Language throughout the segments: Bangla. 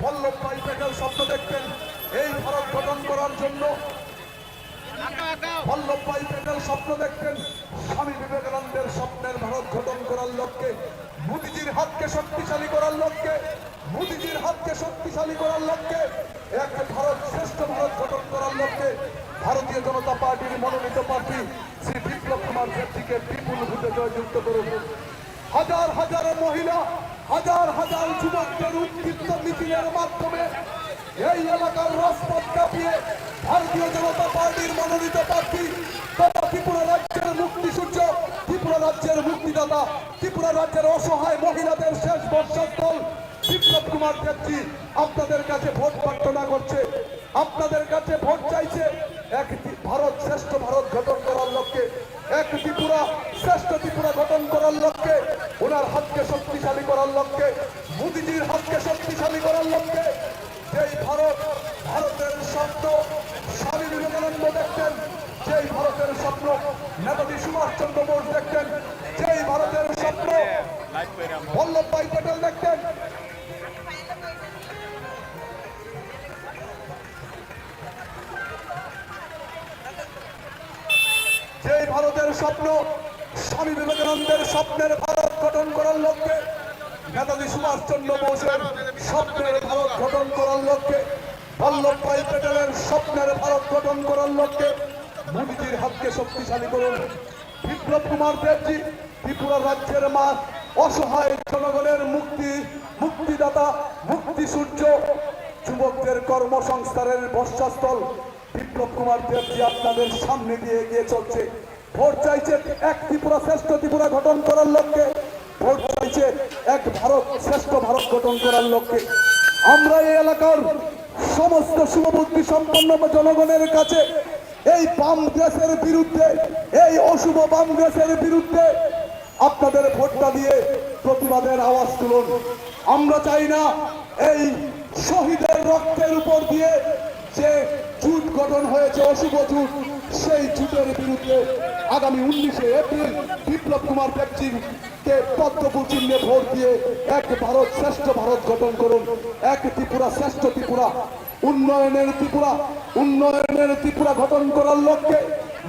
বল্লভভাই প্যাটেল স্বপ্ন দেখতেন এই ভারত গঠন করার জন্য। বল্লভভাই প্যাটেল স্বপ্ন দেখতেন স্বামী বিবেকানন্দের স্বপ্নের ভারত গঠন করার লক্ষ্যে, মোদিজির হাতকে শক্তিশালী করার লক্ষ্যে, মোদিজির হাতকে শক্তিশালী করার লক্ষ্যে, এক ভারত শ্রেষ্ঠ ভারত গঠন করার লক্ষ্যে ভারতীয় জনতা পার্টির মনোনীত প্রার্থী শ্রী বিপ্লব কুমার দেবজিকে বিপুল ভোটে জয়যুক্ত করুন। হাজার হাজার মহিলা, হাজার হাজার যুবকদের উদ্দীপ্ত মিছিলের মাধ্যমে এই এলাকার রাজপথ কাঁপিয়ে ভারতীয় জনতা পার্টির মনোনীত প্রার্থী তথা ত্রিপুরা রাজ্যের মুক্তি সূর্য, ত্রিপুরা রাজ্যের মুক্তিদাতা, ত্রিপুরা রাজ্যের অসহায় মহিলাদের শেষ বর্ষাস্থল বিপ্লব কুমার দেবজি আপনাদের কাছে ভোট প্রার্থনা করছে, আপনাদের কাছে ভোট চাইছে এক ভারত শ্রেষ্ঠ ভারত গঠন করার লক্ষ্যে, এক ত্রিপুরা শ্রেষ্ঠ ত্রিপুরা গঠন করার লক্ষ্যে, ওনার হাতকে শক্তিশালী করার লক্ষ্যে, মোদিজির হাতকে শক্তিশালী করার লক্ষ্যে। যেই ভারত, ভারতের স্বপ্ন স্বামী বিবেকানন্দ দেখতেন, যেই ভারতের স্বপ্ন নেতাজি সুভাষচন্দ্র বোস দেখতেন, যেই ভারতের স্বপ্ন বল্লভভাই প্যাটেল দেখতেন, যেই ভারতের স্বপ্ন স্বামী বিবেকানন্দের স্বপ্নের ভারত গঠন করার লক্ষ্যে, নেতাজি সুভাষচন্দ্র বোসের স্বপ্নের ভারত গঠন করার লক্ষ্যে, বল্লভভাই প্যাটেলের স্বপ্নের ভারত গঠন করার লক্ষ্যে মোদিজির হাতকে শক্তিশালী করুন। বিপ্লব কুমার দেবজি ত্রিপুরা রাজ্যের মা, অসহায় জনগণের মুক্তিদাতা, মুক্তি সূর্য, যুবকদের কর্মসংস্থানের বর্ষাস্থল বিপ্লব কুমার দেবজি আপনাদের সামনে দিয়ে এগিয়ে চলছে। ভোট চাইছে এক ত্রিপুরা শ্রেষ্ঠ ত্রিপুরা গঠন করার লক্ষ্যে, ভোট চাইছে এক ভারত শ্রেষ্ঠ ভারত গঠন করার লক্ষ্যে। আমরা এই এলাকার সমস্ত শুভবুদ্ধি সম্পন্ন জনগণের কাছে এই বাম গ্যাসের বিরুদ্ধে, এই অশুভ বাম গ্যাসের বিরুদ্ধে আপনাদের ভোটটা দিয়ে প্রতিবাদের আওয়াজ তুলুন। আমরা চাই না এই শহীদের রক্তের উপর দিয়ে যে জুট গঠন হয়েছে, অশুভ জুট, সেই জুটের বিরুদ্ধে আগামী 19শে এপ্রিল বিপ্লব কুমার দেবজিকে পদ্ম চিহ্নে ভোট দিয়ে এক ভারত শ্রেষ্ঠ ভারত গঠন করুন। এক ত্রিপুরা শ্রেষ্ঠ ত্রিপুরা, উন্নয়নের ত্রিপুরা, উন্নয়নের ত্রিপুরা গঠন করার লক্ষ্যে,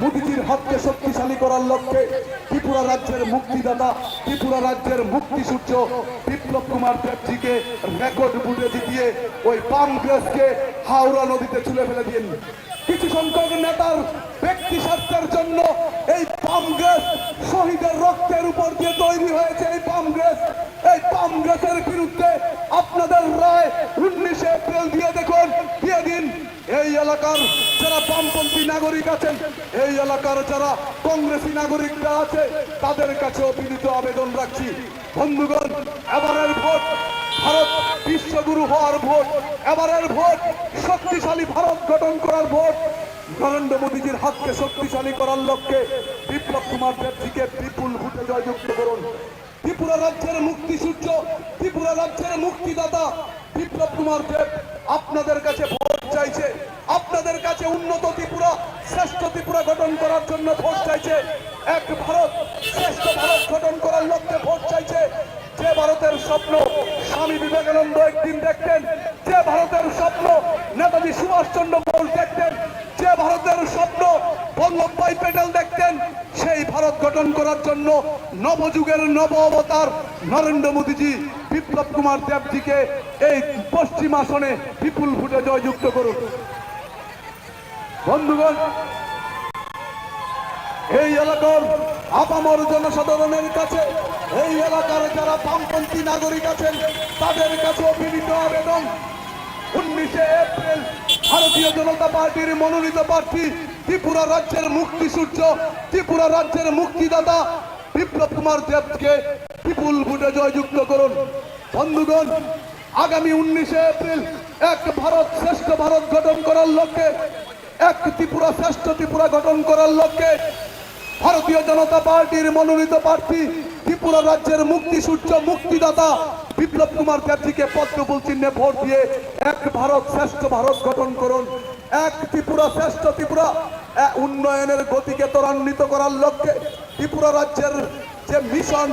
মোদিজির হাতকে শক্তিশালী করার লক্ষ্যে ত্রিপুরা রাজ্যের মুক্তিদাতা, ত্রিপুরা রাজ্যের মুক্তি সূর্য বিপ্লব কুমার দেবজিকে রেকর্ড বুটে জিতিয়ে ওই বাম গ্যাসকে হাওড়া নদীতে ছুঁড়ে ফেলে দিন। কিছু সংখ্যক নেতার ব্যক্তি স্বার্থের জন্য এই বাম গ্যাস শহীদের রক্তের উপর দিয়ে তৈরি হয়েছে। এই বাম গ্যাসের বিরুদ্ধে আপনাদের রায় 19শে এপ্রিল দিয়ে দেখুন, দিয়ে দিন। এই এলাকার যারা বামপন্থী নাগরিক আছেন, এই এলাকার যারা কংগ্রেসী নাগরিকরা আছে, তাদের কাছেও বিনীত আবেদন রাখছি, বন্ধুগণ, এবারের ভোট ভারত বিশ্বগুরু হওয়ার ভোট, এবারের ভোট শক্তিশালী ভারত গঠন করার ভোট। নরেন্দ্র মোদীজির হাতকে শক্তিশালী করার লক্ষ্যে বিপ্লব কুমার দেবজিকে বিপুল ভোটে জয়যুক্ত করুন। ত্রিপুরা রাজ্যের মুক্তি সূর্য, ত্রিপুরা রাজ্যের মুক্তিদাতা বিপ্লব কুমার দেব আপনাদের কাছে ভোট চাইছে, আপনাদের কাছে উন্নত ত্রিপুরা, শ্রেষ্ঠ ত্রিপুরা গঠন করার জন্য ভোট চাইছে, এক ভারত শ্রেষ্ঠ ভারত গঠন করার লক্ষ্যে ভোট চাইছে। যে ভারতের স্বপ্ন স্বামী বিবেকানন্দ একদিন দেখতেন, যে ভারতের স্বপ্ন নেতাজি সুভাষচন্দ্র বোস দেখতেন, যে ভারতের স্বপ্ন বল্লভভাই প্যাটেল দেখতেন, সেই ভারত গঠন করার জন্য নবযুগের নব অবতার নরেন্দ্র মোদীজি বিপ্লব কুমার দেবজিকে এই পশ্চিম আসনে বিপুল ভোটে জয়যুক্ত করুন। বন্ধুগণ, এই এলাকার আপামর জনসাধারণের কাছে, এই এলাকার যারা বামপন্থী নাগরিক আছেন, তাদের কাছেও বিনীত আবেদন, 19শে এপ্রিল ভারতীয় জনতা পার্টির মনোনীত প্রার্থী ত্রিপুরা রাজ্যের মুক্তি সূর্য, ত্রিপুরা রাজ্যের মুক্তিদাতা বিপ্লব কুমার দেবকে বিপুল ভোটে জয়যুক্ত করুন। বন্ধুগণ, আগামী 19শে এপ্রিল এক ভারত শ্রেষ্ঠ ভারত গঠন করার লক্ষ্যে, এক ত্রিপুরা শ্রেষ্ঠ ত্রিপুরা গঠন করার লক্ষ্যে ভারতীয় জনতা পার্টির মনোনীত প্রার্থী ত্রিপুরা রাজ্যের মুক্তি সূর্য, মুক্তিদাতা বিপ্লব কুমার দেবজিকে পদ্মফুল চিহ্নে ভোট দিয়ে এক ভারত শ্রেষ্ঠ ভারত গঠন করুন। এক ত্রিপুরা শ্রেষ্ঠ ত্রিপুরা উন্নয়নের গতিকে ত্বরান্বিত করার লক্ষ্যে ত্রিপুরা রাজ্যের যে মিশন,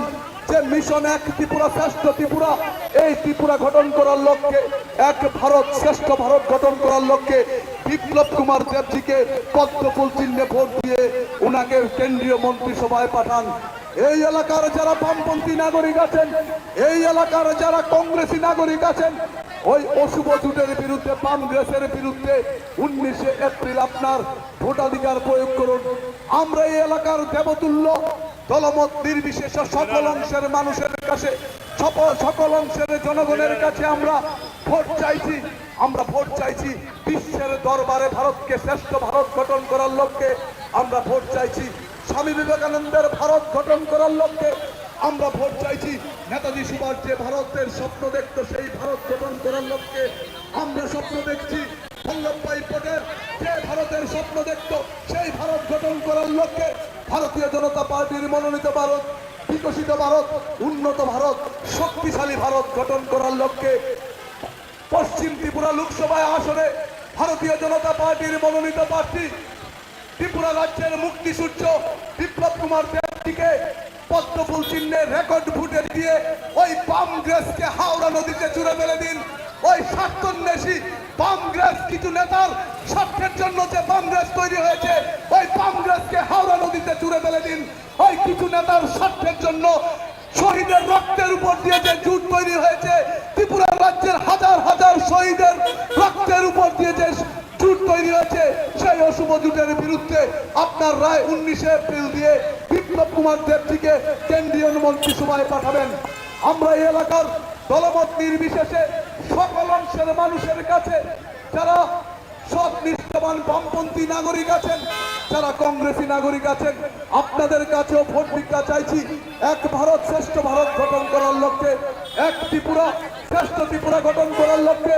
যে মিশন এক ত্রিপুরা শ্রেষ্ঠ ত্রিপুরা, এই ত্রিপুরা গঠন করার লক্ষ্যে, এক ভারত শ্রেষ্ঠ ভারত গঠন করার লক্ষ্যে বিপ্লব কুমার দেবজিকে পদ্মফুল চিহ্নে ভোট দিয়ে উনাকে কেন্দ্রীয় মন্ত্রিসভায় পাঠান। এই এলাকার যারা বামপন্থী নাগরিক আছেন, এই এলাকার যারা কংগ্রেসী নাগরিক আছেন, ওই অশুভ জোটের বিরুদ্ধে, কংগ্রেসের বিরুদ্ধে 19 এপ্রিল আপনার ভোটাধিকার প্রয়োগ করুন। আমরা এই এলাকার দেবতুল্য দলমত নির্বিশেষে সকল অংশের মানুষের কাছে, সকল অংশের জনগণের কাছে আমরা ভোট চাইছি। আমরা ভোট চাইছি বিশ্বের দরবারে ভারতকে শ্রেষ্ঠ ভারত গঠন করার লক্ষ্যে আমরা ভোট চাইছি। স্বামী বিবেকানন্দের ভারত গঠন করার লক্ষ্যে আমরা ভোট চাইছি। নেতাজি সুভাষ যে ভারতের স্বপ্ন দেখত, সেই ভারত গঠন করার লক্ষ্যে আমরা স্বপ্ন দেখছি। বল্লভভাই পটেল যে ভারতের স্বপ্ন দেখত, সেই ভারত গঠন করার লক্ষ্যে ভারতীয় জনতা পার্টির মনোনীত ভারত, বিকশিত ভারত, উন্নত ভারত, শক্তিশালী ভারত গঠন করার লক্ষ্যে পশ্চিম ত্রিপুরা লোকসভা আসনে ভারতীয় জনতা পার্টির মনোনীত প্রার্থী ত্রিপুরা রাজ্যের মুক্তি সূর্য বিপ্লব কুমার দেবজিকে পদ্মফুল চিহ্নে রেকর্ড ভোটে দিয়ে ওই কংগ্রেসকে হাওড়া নদীতে ছুড়ে ফেলে দিন। ওই স্বার্থন্বেষী কংগ্রেস কিছু নেতার স্বার্থের জন্য যে কংগ্রেস তৈরি হয়েছে, ওই কংগ্রেসকে হাওড়া নদীতে ছুড়ে ফেলে দিন। ওই কিছু নেতার স্বার্থের জন্য শহীদের রক্তের উপর দিয়ে যে জোট তৈরি হয়েছে, ত্রিপুরা রাজ্যের হাজার হাজার শহীদের রক্তের উপর দিয়ে যে জোট তৈরি হয়েছে, সেই অশুভ জোটের বিরুদ্ধে আপনার রায় 19 এপ্রিল দিয়ে বিপ্লব কুমার দেবজিকে কেন্দ্রীয় মন্ত্রিসভায় পাঠাবেন। আমরা এই এলাকার দলমত নির্বিশেষে সকল অংশের মানুষের কাছে, যারা সৎ নিষ্ঠাবান বামপন্থী নাগরিক আছেন, যারা কংগ্রেসী নাগরিক আছেন, আপনাদের কাছেও ভোট ভিক্ষা চাইছি। এক ভারত শ্রেষ্ঠ ভারত গঠন করার লক্ষ্যে, এক ত্রিপুরা শ্রেষ্ঠ ত্রিপুরা গঠন করার লক্ষ্যে,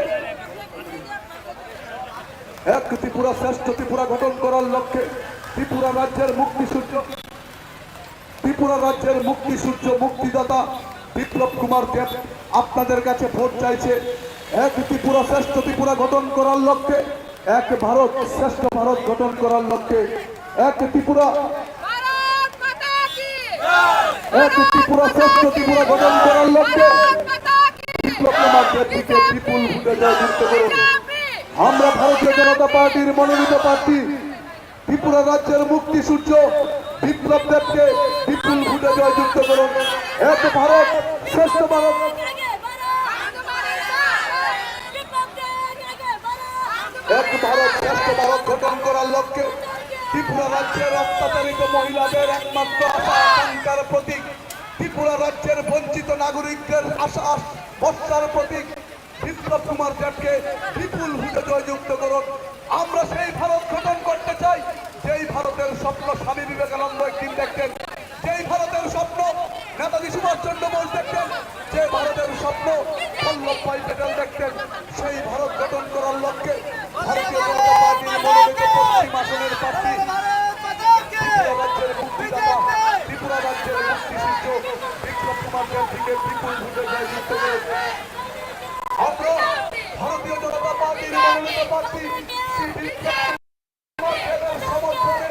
এক ত্রিপুরা শ্রেষ্ঠ ত্রিপুরা গঠন করার লক্ষ্যে ত্রিপুরা রাজ্যের মুক্তি সূর্য, ত্রিপুরা রাজ্যের মুক্তি সূর্য, মুক্তিদাতা বিপ্লব কুমার দেব আপনাদের কাছে ভোট চাইছে। এক ত্রিপুরা শ্রেষ্ঠ ত্রিপুরা গঠন করার লক্ষ্যে, এক ভারত শ্রেষ্ঠ ভারত গঠন করার লক্ষ্যে, এক ত্রিপুরা, এক ত্রিপুরা শ্রেষ্ঠ ত্রিপুরা গঠন করার লক্ষ্যে বিপ্লব কুমার দেবকে বিপুল ভোটে জয়যুক্ত করুন। আমরা ভারতীয় জনতা পার্টির মনোনীত প্রার্থী ত্রিপুরা রাজ্যের মুক্তি সূর্য বিপ্লব দেবকে বিপুল ভোটে জয়যুক্ত করুন। এক ভারত শ্রেষ্ঠ ভারত, এক ভারত শ্রেষ্ঠ ভারত গঠন করার লক্ষ্যে ত্রিপুরা রাজ্যের অত্যাচারিত মহিলাদের একমাত্র আশা আকাঙ্ক্ষার প্রতীক, ত্রিপুরা রাজ্যের বঞ্চিত নাগরিকদের আশা ভরসার প্রতীক বিপ্লব কুমার দেবকে বিপুল ভোটে জয়যুক্ত করুন। আমরা সেই ভারত গঠন করতে চাই, যেই ভারতের স্বপ্ন স্বামী বিবেকানন্দ একদিন দেখতেন, যেই ভারতের স্বপ্ন নেতাজি সুভাষচন্দ্র বোস দেখতেন, যে ভারতের স্বপ্ন বল্লভভাই পটেল দেখতেন, সেই ভারত গঠন করার লক্ষ্যে ভারতীয় জনতা পার্টির মনোনীত পশ্চিম আসনের প্রার্থী ত্রিপুরা রাজ্যের মুক্তিদাতা, ত্রিপুরা রাজ্যের মুক্তি সূর্য বিপ্লব কুমার দেবকে বিপুল ভোটে জয়যুক্ত করুন। আমরা ভারতীয় জনতা পার্টির মনোনীত প্রার্থী শ্রী বিপ্লব কুমার দেবের সমর্থনে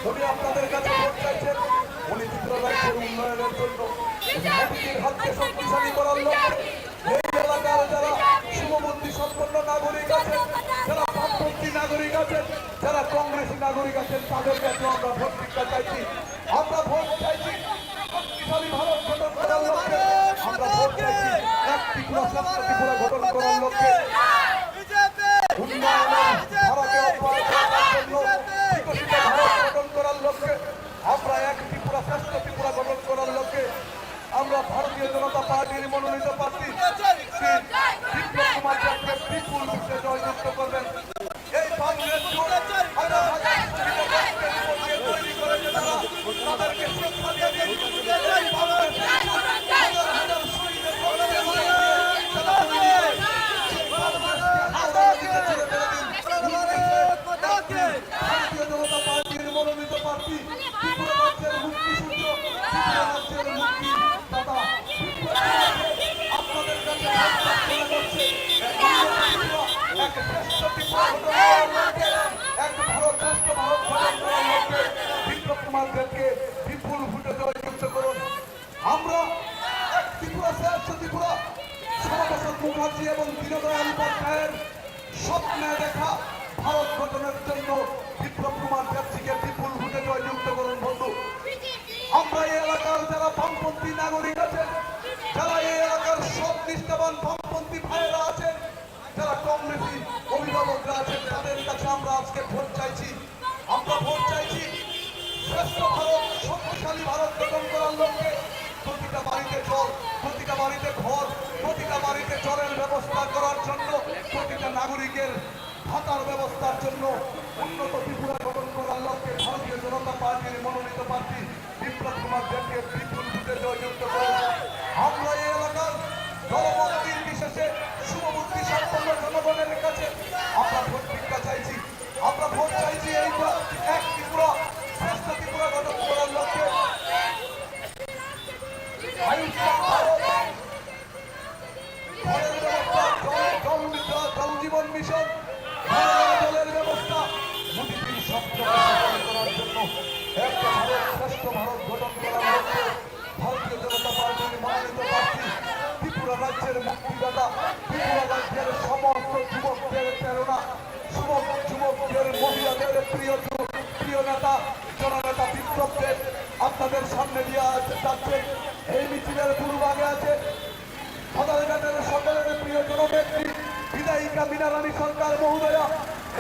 উনি আপনাদের কাছে ভোট চাইছেন। উনি ত্রিপুরা রাজ্যের উন্নয়নের জন্য, মোদীজির হাতকে শক্তিশালী করার লক্ষ্যে এই এলাকার যারা শুভবুদ্ধি সম্পন্ন নাগরিক আছেন, যারা বামপন্থী নাগরিক আছেন, যারা কংগ্রেসী নাগরিক আছেন, তাদের কাছে আমরা ভোট ভিক্ষা চাইছি। আমরা ভোট চাইছি শক্তিশালী ভারত গঠন করার লক্ষ্যে, আমরা ভোট চাইছি এক ত্রিপুরা শ্রেষ্ঠ ত্রিপুরা গঠন করার লক্ষ্যে, উন্নয়নের ধারাকে অব্যাহত রাখার জন্য, বিকশিত ভারত গঠন করার লক্ষ্যে, আমরা এক ত্রিপুরা শ্রেষ্ঠ ত্রিপুরা গঠন করার লক্ষ্যে আমরা ভারতীয় জনতা পার্টির মনোনীত প্রার্থী শ্রী বিপ্লব কুমার দেবকে বিপুল ভোটে জয়যুক্ত করবেন। এই কংগ্রেস তৈরি করেছে তারা, তাদেরকে শ্রদ্ধা দিয়ে দিন। এই কংগ্রেস ভারতীয় জনতা পার্টির মনোনীত প্রার্থী ত্রিপুরা রাজ্যের মুক্তি সূর্য, ত্রিপুরা রাজ্যের মুক্তি দাতা আপনাদের কাছে প্রার্থনা করছে। এক শ্রেষ্ঠ ত্রিপুরা গঠন করার লক্ষ্যে, এক ভারত শ্রেষ্ঠ ভারত গঠন করার লক্ষ্যে বিপ্লব কুমার দেবকে বিপুল ভোটে জয়যুক্ত করুন। আমরা ত্রিপুরা শ্রেষ্ঠ ত্রিপুরা শ্যামাপ্রসাদ মুখার্জি এবং দীনদয়াল উপাধ্যায়ের স্বপ্নে দেখা ভারত গঠনের জন্য বিপ্লব কুমার দেবজিকে বিপুল ভোটে জয়যুক্ত করুন বন্ধু। আমরা এই এলাকার যারা বামপন্থী নাগরিক আছেন, যারা এই এলাকার সব নিষ্ঠাবান বামপন্থী ভাইয়েরা আছেন, যারা কংগ্রেসী অভিভাবকরা আছেন, তাদের কাছে আমরা আজকে ভোট চাইছি। আমরা ভোট চাইছি শ্রেষ্ঠ ভারত, শক্তিশালী ভারত গঠন করার লক্ষ্যে প্রতিটা বাড়িতে জল, প্রতিটা বাড়িতে ঘর, প্রতিটা বাড়িতে জলের ব্যবস্থা করার জন্য, প্রতিটা নাগরিকের ভাতার ব্যবস্থার জন্য উন্নত ত্রিপুরা গঠন করার লক্ষ্যে ভারতীয় জনতা পার্টির মনোনীত প্রার্থী বিপ্লব কুমার দেবকে বিপুল ভোটে জয়যুক্ত করে আমরা এই এলাকার দলমত নির্বিশেষে শুভবুদ্ধি সম্পন্ন জনগণের কাছে আমরা ভোট ভিক্ষা চাইছি। আমরা ভোট চাইছি এই এক ত্রিপুরা শ্রেষ্ঠ ত্রিপুরা গঠন করার লক্ষ্যে আয়ুষ্মান ভারত, ঘরের ব্যবস্থা, জল জীবন মিশন, জলের ব্যবস্থা, মোদীজির স্বপ্ন বাস্তবায়ন করার জন্য একটা ভারত শ্রেষ্ঠ ভারত গঠন করার লক্ষ্যে ভারতীয় জনতা পার্টির মনোনীত প্রার্থী ত্রিপুরা রাজ্যের মুক্তিদাতা, ত্রিপুরা রাজ্যের সমস্ত যুবকদের প্রেরণা, যুবকদের মহিলাদের প্রিয় নেতা জননেতা বিপ্লব দেব আপনাদের সামনে দিয়ে যাচ্ছেন। এই মিছিলের পূর্বাগে আছে সদরঘাটের সকলের প্রিয় জননেত্রী বিধায়িকা মীনা রানী সরকার মহোদয়া।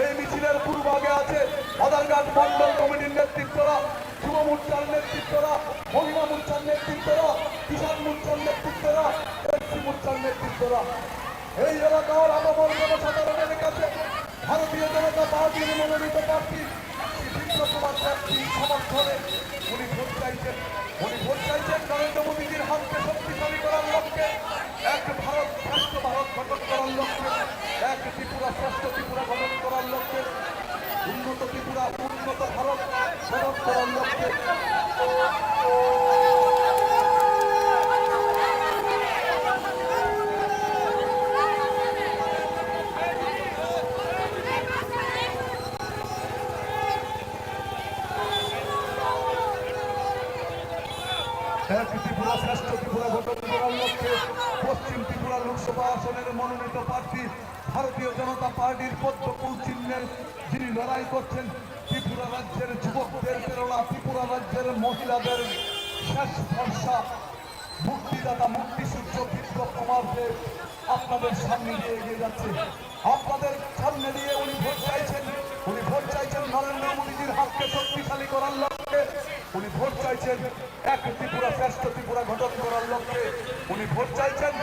এই মিছিলের পূর্বাগে আছে সদরঘাট মন্ডল কমিটির নেতৃত্বরা, যুব মোর্চার নেতৃত্বরা, মহিলা মোর্চার নেতৃত্বরা, কিষাণ মোর্চার নেতৃত্বরা, এসসি মোর্চার নেতৃত্বরা। এই এলাকার আপামর জনসাধারণের কাছে ভারতীয় জনতা পার্টির মনোনীত প্রার্থী বিপ্লব কুমার দেবজির সমর্থনে উনি ভোট চাইছেন। উনি ভোট চাইছেন নরেন্দ্র মোদীজির হাতকে শক্তিশালী করার লক্ষ্যে, এক ভারত শ্রেষ্ঠ ভারত গঠন করার লক্ষ্যে, এক ত্রিপুরা শ্রেষ্ঠ ত্রিপুরা গঠন করার লক্ষ্যে, উন্নত ত্রিপুরা উন্নত ভারত গঠন করার লক্ষ্যে। এক ত্রিপুরা শ্রেষ্ঠ ত্রিপুরা গঠন করার লক্ষ্যে পশ্চিম ত্রিপুরা লোকসভা আসনের মনোনীত প্রার্থী ভারতীয় জনতা পার্টির পদ্মফুল চিহ্নের যিনি লড়াই করছেন, ত্রিপুরা রাজ্যের যুবকদের প্রেরণা, ত্রিপুরা রাজ্যের মহিলাদের শেষ ভরসা, মুক্তিদাতা মুক্তিসূর্য বিপ্লব কুমার দেব আপনাদের সামনে দিয়ে এগিয়ে যাচ্ছে। আপনাদের সামনে দিয়ে উনি ভোট চাইছেন। উনি ভোট চাইছেন নরেন্দ্র মোদীজির হাতকে শক্তিশালী করার লক্ষ্যে। উনি ভোট চাইছেন এক ত্রিপুরা শ্রেষ্ঠ ত্রিপুরা গঠন করার লক্ষ্যে। উনি ভোট চাইছেন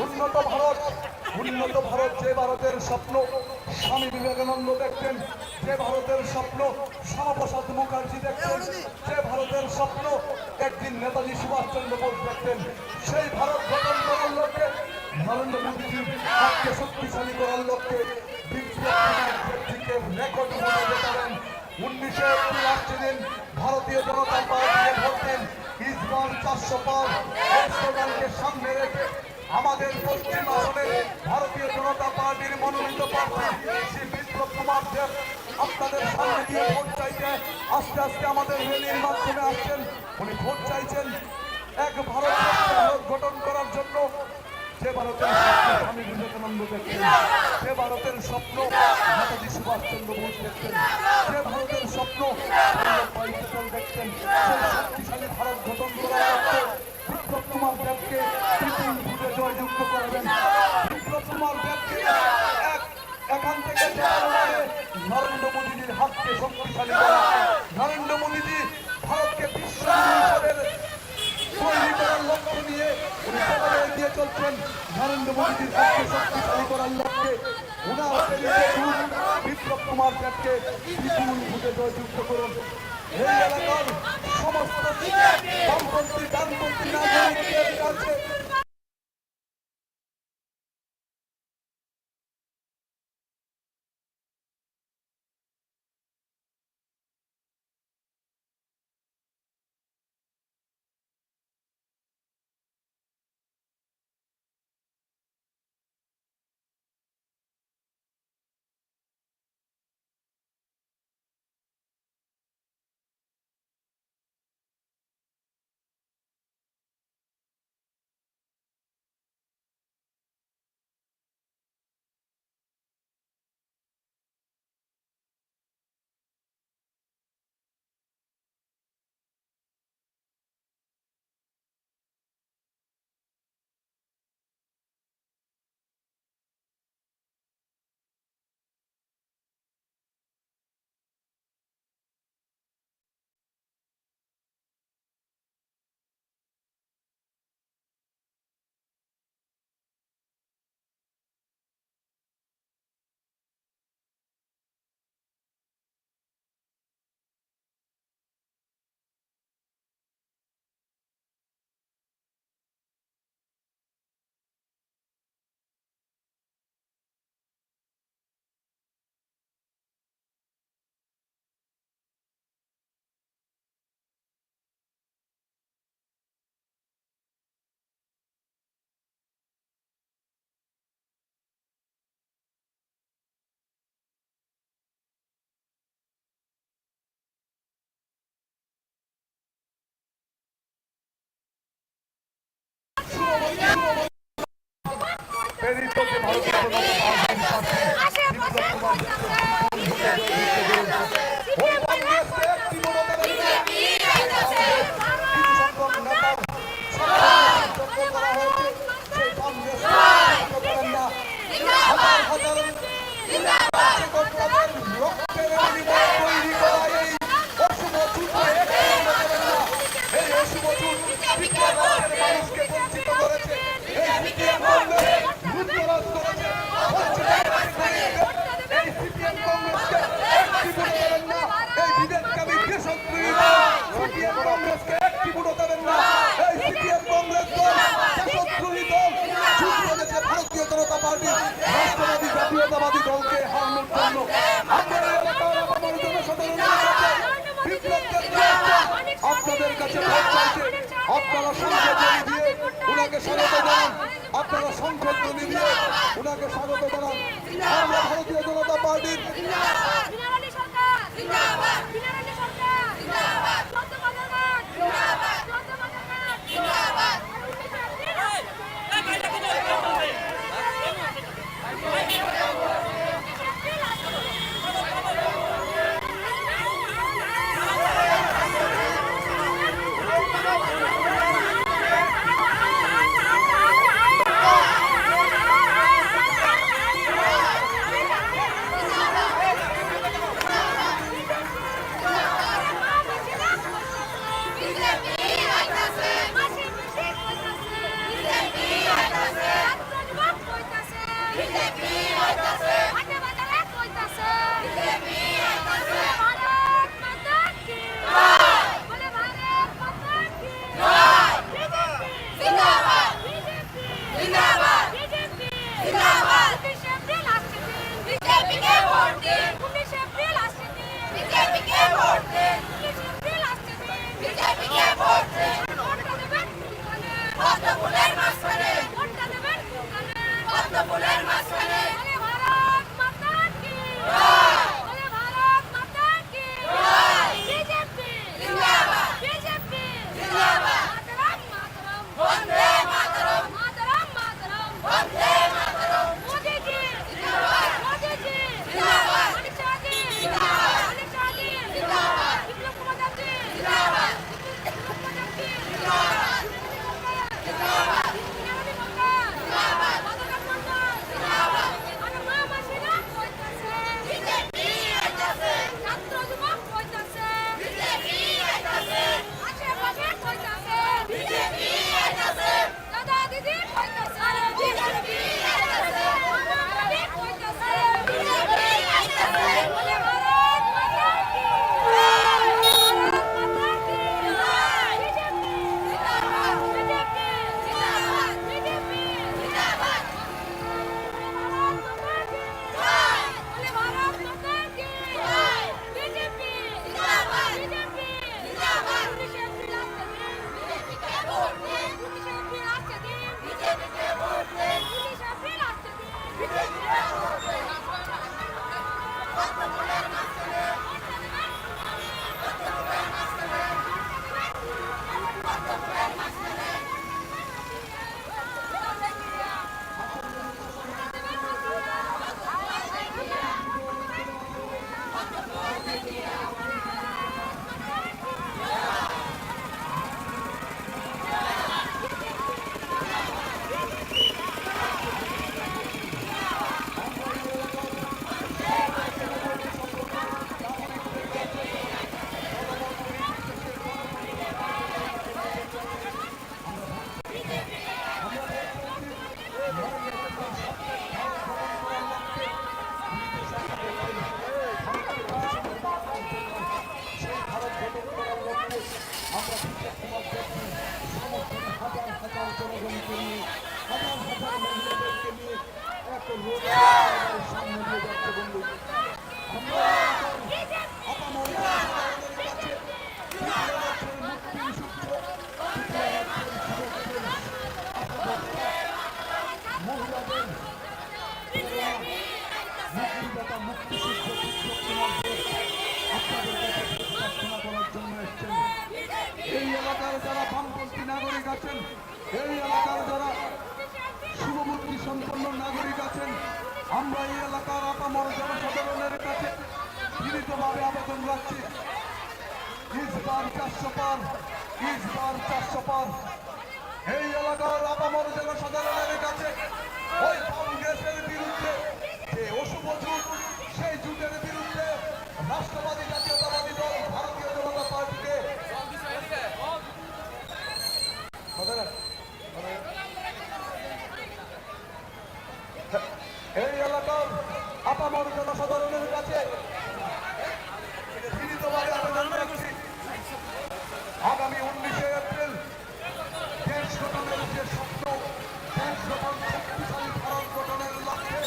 উন্নত ভারত, উন্নত ভারত, যে ভারতের স্বপ্ন স্বামী বিবেকানন্দ দেখতেন, যে ভারতের স্বপ্ন শ্যামাপ্রসাদ মুখার্জি দেখতেন, যে ভারতের স্বপ্ন একদিন নেতাজি সুভাষচন্দ্র বোস দেখতেন, সেই ভারত গঠন করার লক্ষ্যে নরেন্দ্র মোদীজির হাতকে শক্তিশালী করার লক্ষ্যে রেকর্ড ভোটে জেতালেন। 19 এপ্রিল আসছে দিন ভারতীয় জনতা পার্টিকে ভোট দেন, ইসবান 400 পার এই স্লোগানকে সামনে রেখে আমাদের পশ্চিম আসনের ভারতীয় জনতা পার্টির মনোনীত প্রার্থী শ্রী বিপ্লব কুমার দেব আপনাদের সামনে দিয়ে ভোট চাইতে আস্তে আস্তে আমাদের র্যালির মাধ্যমে আসছেন। উনি ভোট চাইছেন এক ভারত গঠন করার জন্য, যে ভারতের স্বপ্ন স্বামী বিবেকানন্দ দেখতেন, যে ভারতের স্বপ্ন নেতাজি সুভাষচন্দ্র বোস দেখতেন, যে ভারতের স্বপ্ন বল্লভভাই প্যাটেল দেখতেন, সেই শক্তিশালী ভারত গঠন করার লক্ষ্যে বিপ্লব কুমার দেবকে বিপুল ভোটে জয়যুক্ত করবেন। বিপ্লব কুমার দেবকে এখান থেকে নরেন্দ্র মোদীজির হাতকে শক্তিশালী করা, নরেন্দ্র মোদীজি ভারতকে বিশ্ব তৈরি করার লক্ষ্য নিয়ে উনি সবাই এগিয়ে চলছেন। নরেন্দ্র মোদীজির হাতকে শক্তিশালী করার লক্ষ্যে উনার বিপ্লব কুমার দেবকে বিপুল ভোটে জয়যুক্ত করুন। এই এলাকার সমস্ত বামপন্থী ডানপন্থী নাগরিকদের কাছে প্রেরিত যে ভারতীয় জনতা পার্টির সাথে ওই কংগ্রেসকে একটি ভোটও দেবেন না। কিছু সংখ্যক নেতা করা হয়েছে, সেই কংগ্রেসকে দেবেন না। হাজার হাজার কার্যকর্তাদের রক্তের বিনিময়ে তৈরি করা এই অশুভ যুদ্ধে একটি ভোটও দেবেন না। এই অশুভ যুদ্ধ মানুষকে বঞ্চিত করেছে। এই সিপিএম কংগ্রেস লুটতরাজ করেছে। এই সিপিএম কংগ্রেসকে একটি ভোটও দেবেন না। এই বিবেককামী দেশদ্রোহী সিপিএম কংগ্রেসকে একটি ভোটও দেবেন না। এই সিপিএম কংগ্রেস দল দেশদ্রোহী দল যুদ্ধ করেছে ভারতীয় জনতা পার্টি রাষ্ট্রবাদী জাতীয়তাবাদী দলকে হারানোর জন্য। আমাদের এলাকার আমার জনসাধারণের কাছে বিপ্লবদের আপনাদের কাছে ভোট চাইছে। আপনারা সংখ্যাধ্বনি দিয়ে উনাকে স্বাগত জানান। আপনারা সংখ্যাধ্বনি দিয়ে উনাকে স্বাগত জানান। আমরা ভারতীয় জনতা পার্টির এই এলাকার যারা বামপন্থী নাগরিক আছেন, এই এলাকার যারা শুভমুখী বুদ্ধি সম্পন্ন নাগরিক আছেন, আমরা এই এলাকার আপামর জনসাধারণের কাছে বিনীতভাবে আবেদন রাখছি, ইসবার 400 পার, ইসবার 400 পার। এই এলাকার আপামর জনসাধারণের কাছে ওই কংগ্রেসের বিরুদ্ধে যে অশুভ জুট, সেই জুটের বিরুদ্ধে রাষ্ট্রবাদী জাতীয়তাবাদী দল ভারতীয় জনতা পার্টিকে এই এলাকার আপামর জনসাধারণের কাছে বিনীতভাবে আবেদন রাখছি, আগামী 19শে এপ্রিল দেশ গঠনের যে স্বপ্ন, দেশ গঠন শক্তিশালী ভারত গঠনের লক্ষ্যে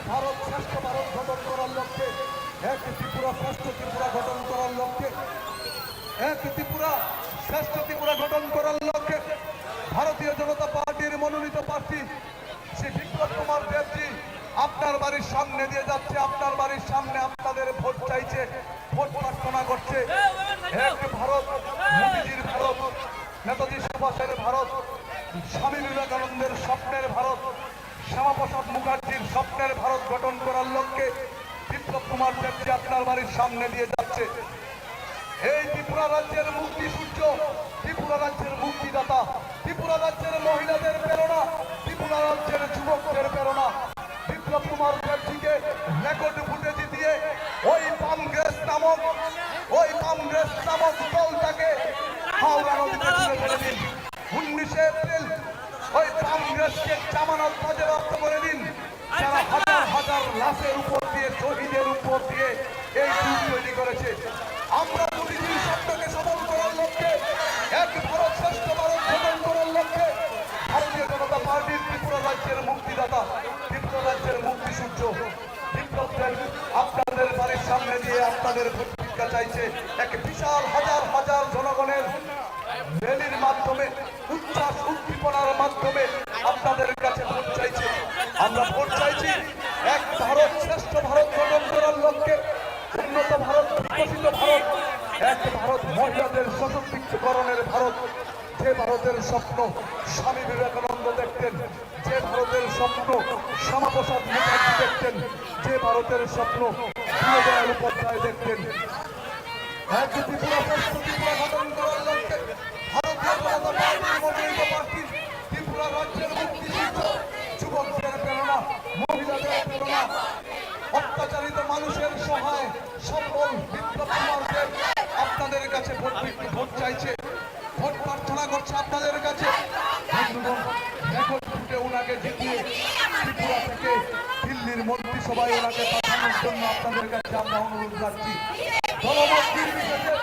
ভারত শ্রেষ্ঠ ভারত গঠন করার লক্ষ্যে, এক ত্রিপুরা শ্রেষ্ঠ ত্রিপুরা গঠন করার লক্ষ্যে, এক ত্রিপুরা শ্রেষ্ঠ ত্রিপুরা গঠন করার লক্ষ্যে ভারতীয় জনতা পার্টির মনোনীত প্রার্থী শ্রী বিপ্লব কুমার দেবজি আপনার বাড়ির সামনে দিয়ে যাচ্ছে, আপনার বাড়ির সামনে আপনাদের ভোট চাইছে, ভোট প্রার্থনা করছে। এক ভারত, মোদীজির ভারত, নেতাজি সুভাষের ভারত, স্বামী বিবেকানন্দের স্বপ্নের ভারত, শ্যামাপ্রসাদ মুখার্জির স্বপ্নের ভারত গঠন করার লক্ষ্যে বিপ্লব কুমার দেবজি আপনার বাড়ির সামনে দিয়ে যাচ্ছে। এই ত্রিপুরা রাজ্যের মুক্তি সূর্য, ত্রিপুরা রাজ্যের মুক্তিদাতা, ত্রিপুরা রাজ্যের মহিলাদের প্রেরণা, ত্রিপুরা রাজ্যের যুবকদের প্রেরণা বিপ্লব কুমার দেবজিকে রেকর্ড ফুটেজ দিয়ে ওই কংগ্রেস নামক দলটাকে হাওড়া নদীতে তুলে ফেলে দিন। 19শে এপ্রিল ওই কংগ্রেসকে জামানত বাজেয়াপ্ত করে দিন, যারা হাজার হাজার লাশের উপর দিয়ে, শহীদের উপর দিয়ে এই যুগ তৈরি করেছে। আমরা মোদীজির স্বপ্নকে সফল করার লক্ষ্যে, এক ভারত শ্রেষ্ঠ ভারত গঠন করার লক্ষ্যে ভারতীয় জনতা পার্টির ত্রিপুরা রাজ্যের মুক্তিদাতা, ত্রিপুরা রাজ্যের মুক্তি সূর্য বিপ্লব দেব আপনাদের বাড়ির সামনে দিয়ে আপনাদের ভোট ভিক্ষা চাইছে। এক বিশাল হাজার হাজার জনগণের র্যালির মাধ্যমে, উচ্ছ্বাস উদ্দীপনার মাধ্যমে আপনাদের কাছে ভোট চাইছে। আমরা ভোট চাইছি এক ভারত শ্রেষ্ঠ ভারত গঠন করার লক্ষ্যে, উন্নত ভারত, বিকশিত ভারত, এক ভারত মহিলাদের সশক্তিকরণের ভারত, যে ভারতের স্বপ্ন স্বামী বিবেকানন্দ দেখতেন, যে ভারতের স্বপ্ন শ্যামাপ্রসাদ মুখার্জি দেখতেন, যে ভারতের স্বপ্ন দীনদয়াল উপাধ্যায় দেখতেন। এক ত্রিপুরা শ্রেষ্ঠ ত্রিপুরা গঠন করার লক্ষ্যে ভারতীয় জনতা পার্টির মনোনীত প্রার্থী ত্রিপুরা রাজ্যের মুক্তি সূর্য, যুবকদের প্রেরণা, মহিলাদের প্রেরণা, অত্যাচারিত মানুষের সহায় সম্বল বিপ্লব কুমার দেব আপনাদের কাছে ভোট চাইছে, ভোট প্রার্থনা করছে আপনাদের কাছে। বন্ধুগণ, রেকর্ড ফুটে ওনাকে জিতিয়ে ত্রিপুরা থেকে দিল্লির মন্ত্রিসভায় ওনাকে পাঠানোর জন্য আপনাদের কাছে আমরা অনুরোধ রাখছি। দলমত নির্বিশেষে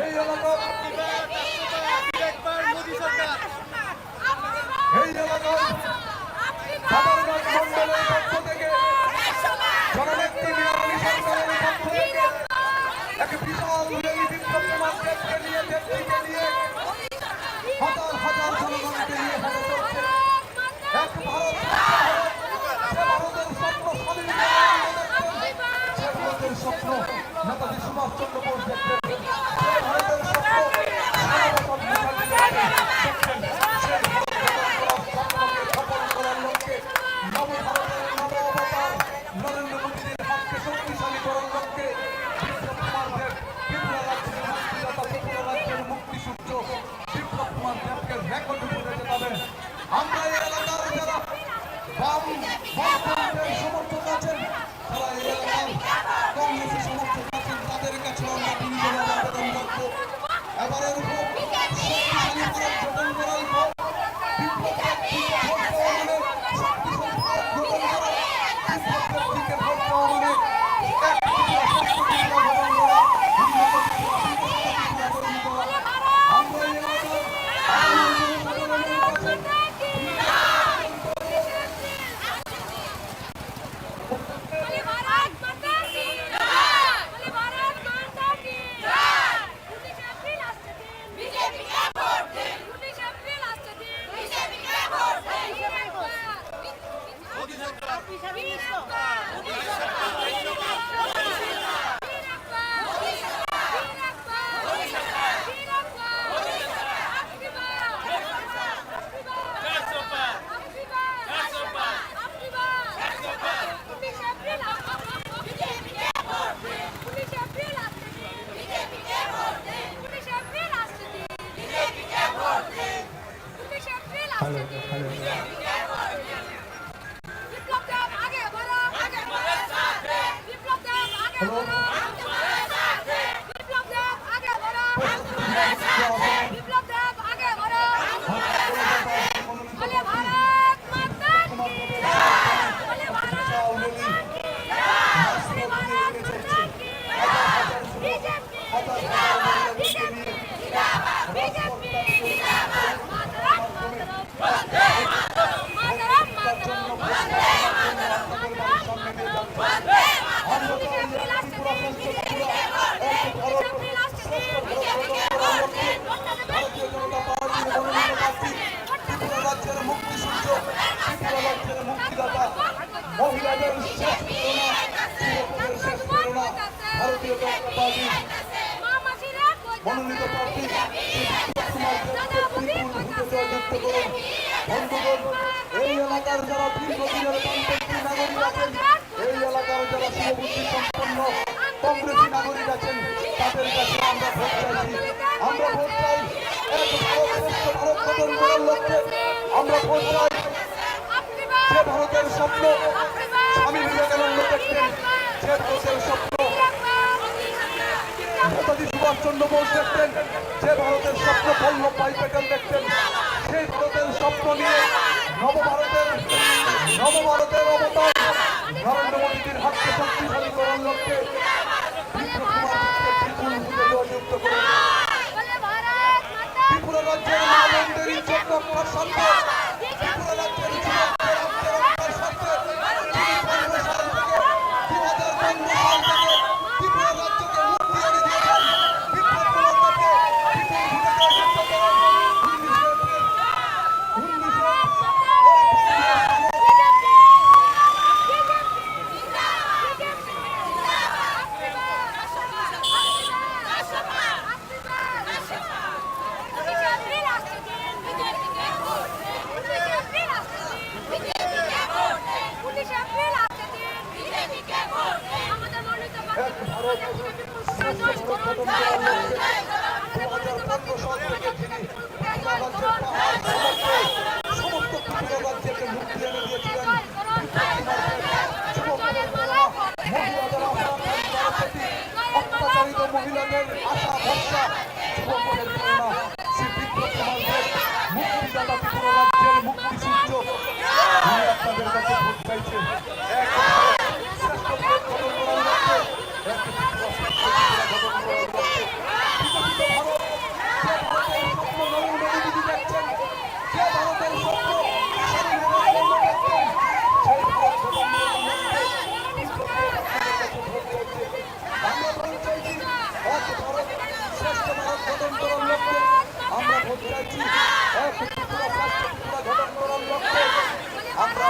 এই এলাকার বাবারঘাট মন্ডলের পক্ষ থেকে, জননেত্রী বিরোধী সরকারের পক্ষ থেকে এক বিশাল র্যালি বিপ্লব কুমার দেবকে নিয়ে, দেবজিকে নিয়ে, হাজার হাজার জনগণকে নিয়ে হেঁটে চলছে। এক ভারত, যে ভারতের স্বপ্ন স্বামী বিবেকানন্দ দেখতেন, যে ভারতের স্বপ্ন নেতাজি সুভাষ চন্দ্র বোস দেখতেন, যে ভারতের স্বপ্ন শ্যামাপ্রসাদ মুখার্জি দেখতেন, সেই ভারত গঠন করার স্বপ্নকে সফল করার লক্ষ্যে নবভারতের নব অবতার নরেন্দ্র মোদীজির হাতকে শক্তিশালী করার লক্ষ্যে বিপ্লব কুমার দেব ত্রিপুরা রাজ্যের মুক্তিদাতা, ত্রিপুরা রাজ্যের মুক্তি সূর্য বিপ্লব কুমার দেবকে রেকর্ড করে যেতাবেন। আমরা এই এলাকার যারা বামপন্থীর সমর্থক আছেন, তারা এই এলাকার কংগ্রেসের সমর্থক আছেন, তাদের কাছে আমরা বিনীতভাবে আবেদন রাখবো, এবারের ভোট শক্তিশালী ভারত গঠন করার ভোট, বিপ্লব ব্যক্তিকে ভোট দেওয়া মানে শক্তিশালী ভারত গঠন করা, বিপ্লব ব্যক্তিকে ভোট দেওয়া মানে এক ত্রিপুরা শ্রেষ্ঠ ত্রিপুরা গঠন করা, উন্নত ত্রিপুরা, বিকশিত ত্রিপুরা গঠন করা। আমরা এই এলাকার জনসাধারণের কাছে মহিলাদের শেষ প্রেরণা ভারতীয় জনতা পার্টি মনোনীত প্রার্থী জয়যুক্ত করুন। বন্ধুগণ, এই এলাকার যারা দীর্ঘদিনের বামপন্থী নাগরিক আছেন, এই এলাকার যারা শুভবুদ্ধি সম্পন্ন কংগ্রেসী নাগরিক আছেন, তাদের কাছে আমরা ভোট চাইছি। আমরা ভোট চাই এক ভারত শ্রেষ্ঠ ভারত গঠন করার লক্ষ্যে। আমরা ভোট চাই যে ভারতের স্বপ্ন স্বামী বিবেকানন্দ দেখতেন, যে ভারতের স্বপ্ন নেতাজি সুভাষচন্দ্র বোস দেখতেন, যে ভারতের স্বপ্ন বল্লভভাই প্যাটেল দেখতেন, সেই ভারতের স্বপ্ন নিয়ে নবভারতের অবতার নরেন্দ্র মোদীজির হাতকে শক্তিশালী করার লক্ষ্যে জয়যুক্ত করেন। ত্রিপুরা রাজ্যের মা বোনদের ইজ্জত রক্ষার স্বার্থে, ত্রিপুরা রাজ্যের যুবকদের রক্ষার স্বার্থে তিনি 15 সাল থেকে 2015 সাল থেকে ত্রিপুরা রাজ্যকে মুক্তি এনে দিয়েছেন। বিপ্লব কুমার দেবকে ত্রিপুরা জয়যুক্ত করেন। 2015 সাল থেকে তিনি ত্রিপুরা রাজ্যের পাহাড় সমস্ত ত্রিপুরা রাজ্যকে মুক্তি এনে দিয়েছিলেন। যুবকদের প্রেরণা, মহিলাদের অত্যাচারিত মহিলাদের আশা ভরসা, যুবকদের প্রেরণা শ্রী বিপ্লব কুমার দেব, মুক্তিদাতা, ত্রিপুরা রাজ্যের মুক্তি সূর্য। তিনি আপনাদের কাছে ভোট চাইছেন এক শ্রেষ্ঠ ভারত গঠন করার লক্ষ্যে, এক ত্রিপুরা শ্রেষ্ঠ ত্রিপুরা গঠন করার লক্ষ্যে। আমরা ভোট চাইছি এক ত্রিপুরা শ্রেষ্ঠ ত্রিপুরা গঠন করার লক্ষ্যে। আমরা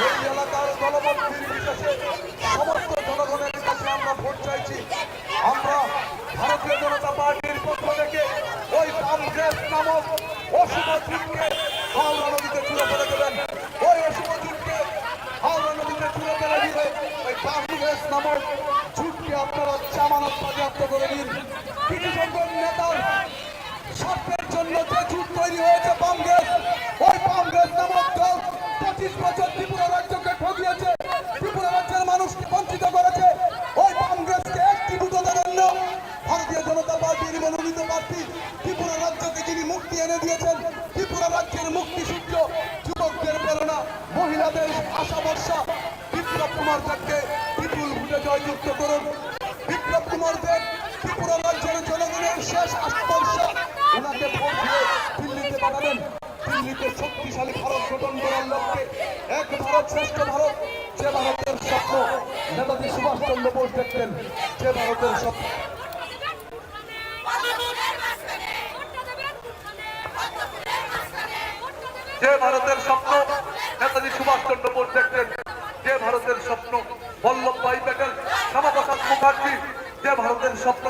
এই এলাকার দলমত নির্বিশেষে সমস্ত জনগণের কাছে আমরা ভোট চাইছি। আমরা ভারতীয় জনতা পার্টির পক্ষ থেকে ওই কংগ্রেস নামক অশুভ জুটকে হাওড়া নদীতে ছুড়ে ফেলে দেবেন। ওই অশুভ জুটকে হাওড়া নদীতে ছুড়ে ফেলে দিলে ওই কংগ্রেস নামক জুটকে আপনারা জামানত বাজেয়াপ্ত করে দিন। কিছু সংখ্যক নেতার স্বার্থের জন্য যে জুট তৈরি হয়েছে কংগ্রেস, ওই কংগ্রেস নামক দল 25 বছর ত্রিপুরা রাজ্যকে ঠকিয়েছে, ত্রিপুরা রাজ্যের মানুষকে বঞ্চিত করেছে। ওই কংগ্রেসকে একটি ভোটও দেবেন না। ভারতীয় জনতা পার্টির মনোনীত প্রার্থী ত্রিপুরা রাজ্যকে যিনি মুক্তি এনে দিয়েছেন, ত্রিপুরা রাজ্যের মুক্তি সূর্য, যুবকদের প্রেরণা, মহিলাদের আশা ভরসা, বিপ্লব কুমার দেবকে বিপুল ভোটে জয়যুক্ত করুন। বিপ্লব কুমার দেব ত্রিপুরা রাজ্যের জনগণের শেষ আস্পর্শা। ওনাকে ভোট দিয়ে দিল্লিতে পাঠাবেন। দিল্লিতে শক্তিশালী ভারত গঠন করার লক্ষ্যে এক ভারত শ্রেষ্ঠ ভারত, যে ভারতের স্বপ্ন নেতাজি সুভাষচন্দ্র বোস দেখতেন, যে ভারতের স্বপ্ন নেতাজি সুভাষচন্দ্র জন্য ভোট দেখতেন, যে ভারতের স্বপ্ন বল্লভভাই প্যাটেল, শ্যামাপ্রসাদ মুখার্জি, যে ভারতের স্বপ্ন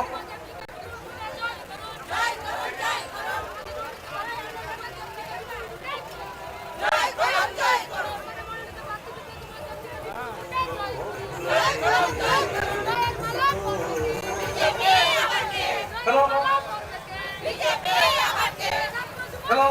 হ্যালো হ্যালো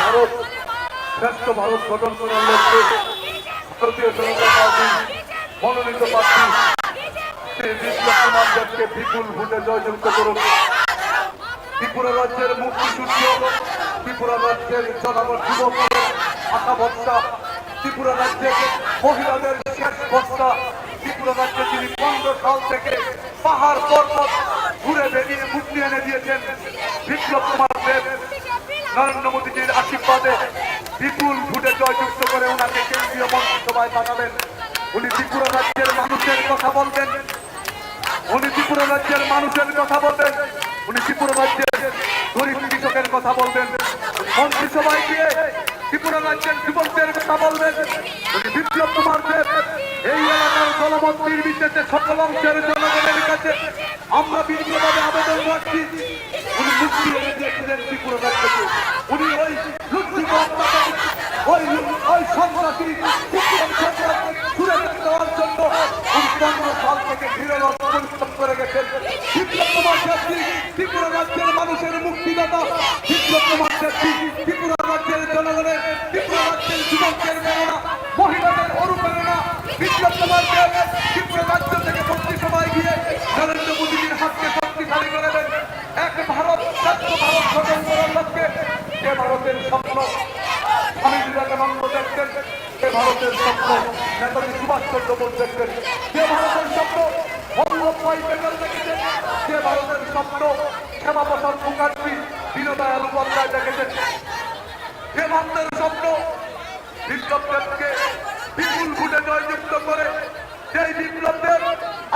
ভারত শ্রেষ্ঠ ভারত গঠন করার লক্ষ্যে ভারতীয় জনতা পার্টি মনোনীত প্রার্থী বিপ্লব কুমার দেবকে বিপুল ভোটে জয়যুক্ত করুন। ত্রিপুরা রাজ্যের মুক্তিযুদ্ধ, ত্রিপুরা রাজ্যের জনগণ যুবকের আশা ভরসা, ত্রিপুরা রাজ্যের মহিলাদের শেষ ভরসা, ত্রিপুরা রাজ্যে তিনি 15 সাল থেকে পাহাড় পর্বত ঘুরে বেরিয়ে মুক্তি এনে দিয়েছেন বিপ্লব কুমার দেব। নরেন্দ্র মোদীজির আশীর্বাদে বিপুল ভোটে জয়যুক্ত করে ওনাকে কেন্দ্রীয় মন্ত্রিসভায় পাঠাবেন। উনি ত্রিপুরা রাজ্যের মানুষের কথা বলবেন, উনি ত্রিপুরা রাজ্যের মানুষের কথা বলবেন, উনি ত্রিপুরা রাজ্যের গরিব কৃষকের কথা বলবেন, মন্ত্রিসভায় গিয়ে ত্রিপুরা রাজ্যের যুবকদের কথা বলবেন। উনি বিপ্লব কুমার দেব এই এলাকার জনমত নির্বিশেষে সকল অংশের জনগণের কাছে আমরা বিনীতভাবে আবেদন রাখছি। উনি মুক্তি এনে দিয়েছিলেন ত্রিপুরা রাজ্যকে। উনি ওই ওই সন্ত্রাসী ছুড়ে দেওয়ার জন্য 15 সাল থেকে ধীররথ পরিশ্রম করে গেছেন। বিপ্লব কুমার দেবজি ত্রিপুরা রাজ্যের মানুষের মুক্তিদাতা, বিপ্লব কুমার দেবজি ত্রিপুরা রাজ্যের জনগণের, ত্রিপুরা রাজ্যের যুবকদের প্রেরণা, মহিলাদের অনুপ্রেরণা। বিপ্লব কুমার দেব ত্রিপুরা রাজ্য থেকে মন্ত্রিসভায় গিয়ে নরেন্দ্র মোদীজির হাতকে শক্তিশালী করে দেন। এক ভারত শ্রেষ্ঠ ভারত গঠন করার লক্ষ্যে যে ভারতের স্বপ্ন স্বামী বিবেকানন্দ দেখতেন, যে ভারতের স্বপ্ন নেতাজি সুভাষচন্দ্র বোস দেখতেন, যে ভারতের স্বপ্ন বল্লভভাই প্যাটেল দেখেছেন, যে ভারতের স্বপ্ন শ্যামাপ্রসাদ মুখার্জি, দীনদয়াল উপাধ্যায় দেখেছেন, যে ভারতের স্বপ্ন বিপ্লব দেবকে বিপুল ভোটে জয়যুক্ত করে সেই বিপ্লব দেব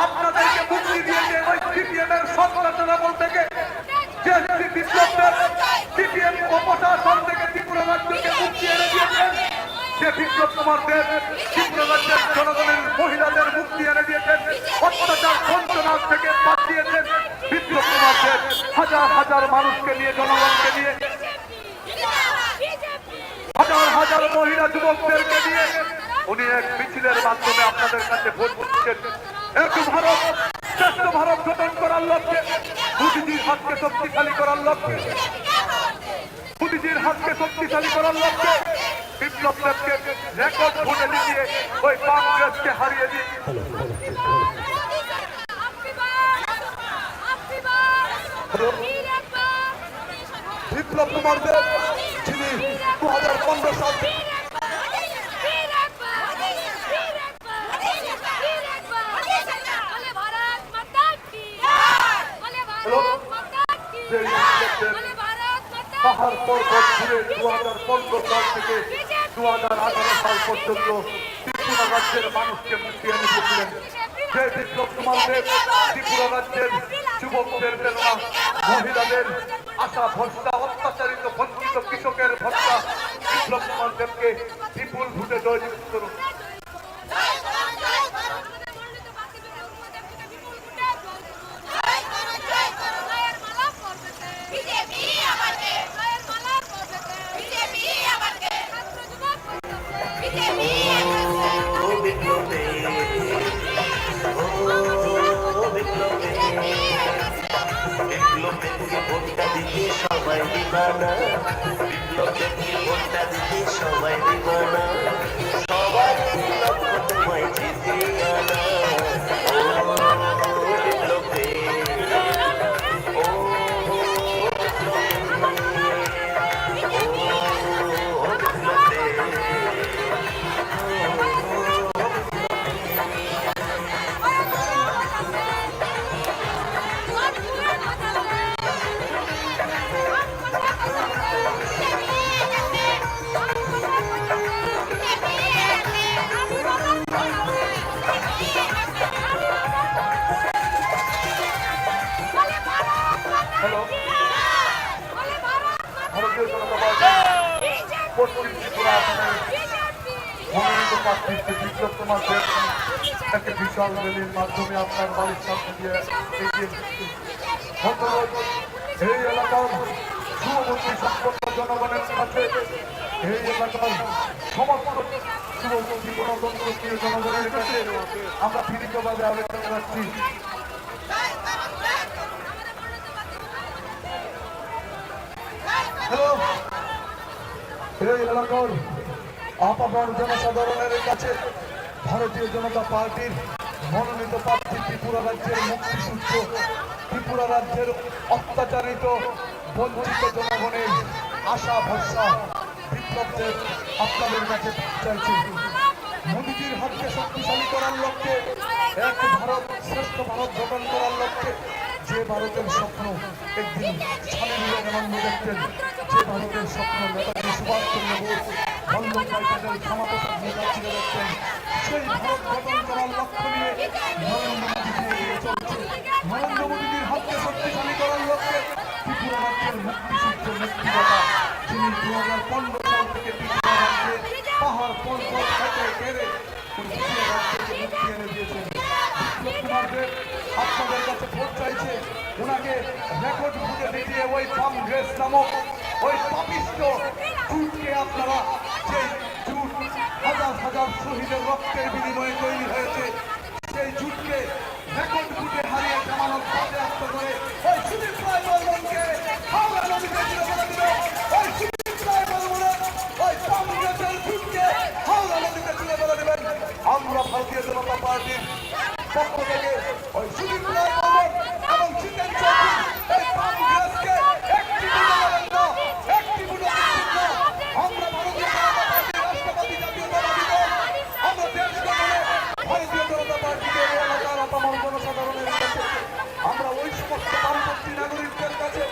আপনাদেরকে মুক্তি দিয়েছে ওই সিপিএম এর সন্ত্রাসের আমল থেকে। যে বিপ্লব দেব সিপিএম অপশাসন থেকে ত্রিপুরা রাজ্যকে মুক্তি এনে দিয়েছেন, যে বিপ্লব কুমার দেব ত্রিপুরা রাজ্যের জনগণের মহিলাদের মুক্তি এনে দিয়েছেন, অত্যাচার বঞ্চনার থেকে বাঁচিয়েছেন। বিপ্লব কুমার দেব হাজার হাজার মানুষকে নিয়ে, জনগণকে নিয়ে, হাজার হাজার মহিলা যুবকদেরকে নিয়ে উনি এক মিছিলের মাধ্যমে আপনাদের কাছে ভোট দিচ্ছেন। এক ভারত শ্রেষ্ঠ ভারত গঠন করার লক্ষ্যে, মোদীজির হাতকে শক্তিশালী করার লক্ষ্যে, মোদীজির হাতকে শক্তিশালী করার লক্ষ্যে বিপ্লব দেবকে রেকর্ড ভোটে জিতিয়ে ওই কংগ্রেসকে হারিয়ে দিয়ে বিপ্লব কুমার দেব যিনি 2015 সাল পাহাড় পর্বত ঘুরে 2015 সাল থেকে 2018 সাল পর্যন্ত ত্রিপুরা রাজ্যের মানুষকে মুক্তি এনে দিয়েছিলেন। যে বিপ্লব কুমার দেব ত্রিপুরা রাজ্যের যুবকদের প্রেরণা, মহিলাদের আশা ভরসা, অত্যাচারিত বঞ্চিত কৃষকের ভরসা, বিপ্লব কুমার দেবকে বিপুল ভোটে জয়যুক্ত করুন। ভোটটা দিতে সবাই দিবানা, বিপ্লবকে ভোটটা দিতে সবাই দিবানা, সবাই লক্ষ্য তোমায় জিতে আনা। ও বিপ্লবে, ও বিপ্লবে, হ্যালো, ভারতীয় জনতা পার্টি পশ্চিম ত্রিপুরা আসনের মনোনীত প্রার্থী বিপ্লব কুমার দেব একটা বিশাল র্যালির মাধ্যমে আপনার বাড়ির সামনে দিয়ে এগিয়ে যাচ্ছে। ধন্যবাদ। এই এলাকার শুভমন্ত্রী সম্পন্ন জনগণের কাছে, এই এলাকার সমস্ত শুভমন্ত্রী গণতন্ত্রপ্রিয় জনগণের কাছে আমরা বিনীতভাবে আবেদন রাখছি। হ্যালো, এই এলাকার আপামর জনসাধারণের কাছে ভারতীয় জনতা পার্টির মনোনীত প্রার্থী ত্রিপুরা রাজ্যের মুক্তিসূত্র, ত্রিপুরা রাজ্যের অত্যাচারিত বঞ্চিত জনগণের আশা ভরসা বিপ্লব দেব আপনাদের কাছে চাইছি। মোদীজির হাতকে শক্তিশালী করার লক্ষ্যে, এক ভারত শ্রেষ্ঠ ভারত গঠন করার লক্ষ্যে, যে ভারতের স্বপ্ন একদিন স্বামী বিবেকানন্দ দেখতেন, যে ভারতের স্বপ্ন নেতাজি সুভাষচন্দ্র বোস, বল্লভভাই প্যাটেল, শ্যামাপ্রসাদ মুখার্জী দেখতেন, সেই ভারত গঠন করার লক্ষ্য নিয়ে নরেন্দ্র মোদীজি এগিয়ে চলছে। নরেন্দ্র মোদীজির হাতকে শক্তিশালী করার লক্ষ্যে ত্রিপুরা রাজ্যের মুক্তিসূত্র মুক্তিদাতা, যিনি 2015 সাল থেকে ত্রিপুরা রাজ্যে পাহাড় পর্বত কেটে কেড়ে ত্রিপুরা রাজ্যকে মুক্তি এনে দিয়েছেন। বিপ্লব কুমার দেব আপনাদের কাছে ভোট চাইছে। ওনাকে রেকর্ড ভোটে দেখিয়ে ওই কংগ্রেস নামক ওই পাপিষ্ট জুটকে আপনারা, যে জুট হাজার হাজার শহীদের রক্তের বিনিময়ে তৈরি হয়েছে, সেই জুটকে রেকর্ড ভোটে হারিয়ে জামানত বাজেয়াপ্ত করে ওই সুদীপ রায় বর্মনকে হাওড়া নদীতে তুলে ফেলে দিল। ওই সুদীপ রায় বর্মনের ওই কংগ্রেসের জুটকে হাওড়া নদীতে তুলে ফেলে দেবেন। আমরা ভারতীয় জনতা পার্টির পক্ষ থেকে ওই সুদীপ রায় বর্মন এবং জিতেন চৌধুরী এই কংগ্রেসকে একটি ভোটও দেবেন না, একটি ভোটও দিচ্ছেন না। আমরা ভারতীয় জনতা পার্টির রাষ্ট্রবাদী জাতীয়তাবাদী দল, আমরা দেশ গঠনে ভারতীয় জনতা পার্টিকে এই এলাকার আপামর জনসাধারণের কাছে, আমরা ওই সমস্ত বামপন্থী নাগরিকদের কাছে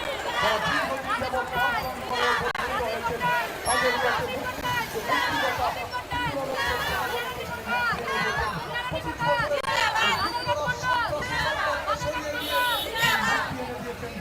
যারা দীর্ঘদিন যাবৎ বামপন্থী করে বঞ্চিত হয়েছেন, তাদের কাছে মুক্তিদাতা ত্রিপুরা রাজ্যের জনগণকে যিনি মুক্তি এনে দিয়েছেন, 25 বছরের এই সন্ত্রাসী সরকারকে সরিয়ে দিয়ে মুক্তি এনে দিয়েছেন।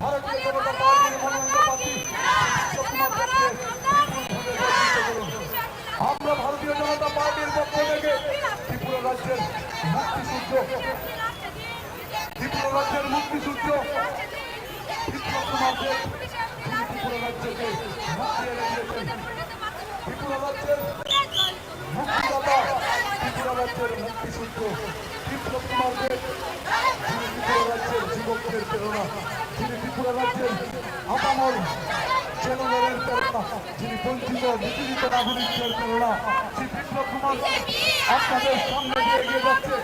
ভারতীয় জনতা পার্টির মনোনীত প্রার্থী বিপ্লব কুমার দেবকে বিপুল ভোটে জয়যুক্ত করুন। আমরা ভারতীয় জনতা পার্টির পক্ষ থেকে ত্রিপুরা রাজ্যের মুক্তিসূত্র, ত্রিপুরা রাজ্যের মুক্তিসূত্র বিপ্লব কুমার দেব, যিনি ত্রিপুরা রাজ্যকে মুক্তি এনে দিয়েছেন, ত্রিপুরা রাজ্যের মুক্তিদাতা, ত্রিপুরা রাজ্যের মুক্তিসূত্র বিপ্লব কুমার দেব, যিনি ত্রিপুরা রাজ্যের যুবকদের প্রেরণা, যিনি ত্রিপুরা রাজ্যের আপামর জনগণের প্রেরণা, যিনি বঞ্চিত নিপীড়িত নাগরিকদের প্রেরণা, শ্রী বিপ্লব কুমার আপনাদের সামনে দিয়ে এগিয়ে যাচ্ছে।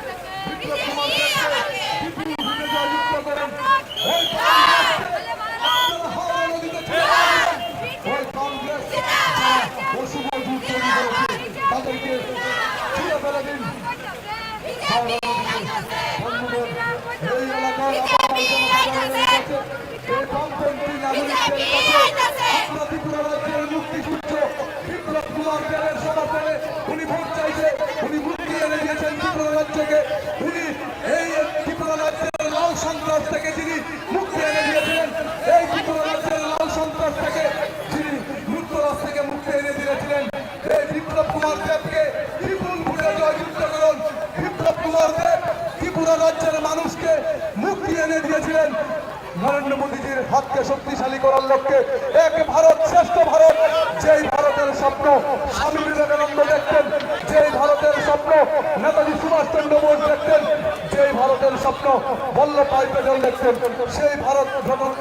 বিপ্লব কুমার দেবকে বিপুল ভোটে জয়যুক্ত করেন। ওই কংগ্রেসকে আপনারা হাওড়া নদীতে ঠেলে দিন। ওই কংগ্রেস যারা অশুভ জুট তৈরি করেছে তাদেরকে ছুঁড়ে ফেলে দিন হাওড়া নদীতে। বন্ধুদের, এই এলাকার আপামর জনসাধারণের কাছে, এই বামপন্থী নাগরিকদের কাছে আমরা ত্রিপুরা রাজ্যের মুক্তিসূত্র বিপ্লব কুমার দেবের সমর্থনে উনি ভোট চাইছে। উনি মুক্তি এনে দিয়েছেন ত্রিপুরা রাজ্যকে। উনি এই ত্রিপুরা রাজ্যের লাল সন্ত্রাস থেকে যিনি মুক্তি এনে দিয়েছিলেন, এই ত্রিপুরা রাজ্যের লাল সন্ত্রাস থেকে যিনি লুটতরাজ থেকে মুক্তি এনে দিয়েছিলেন, এই বিপ্লব কুমার দেবকে বিপুল ভোটে জয়যুক্ত করুন। বিপ্লব কুমার দেব ত্রিপুরা রাজ্যের মানুষকে মুক্তি এনে দিয়েছিলেন নরেন্দ্র মোদীজির হাতকে শক্তিশালী করার লক্ষ্যে। এক ভারত শ্রেষ্ঠ ভারত, যেই ভারতের স্বপ্ন স্বামী বিবেকানন্দ দেখতেন, যেই ভারতের স্বপ্ন নেতাজি সুভাষচন্দ্র বোস দেখতেন, যেই ভারতের স্বপ্ন বল্লভভাই প্যাটেল দেখতেন, সেই ভারত গঠন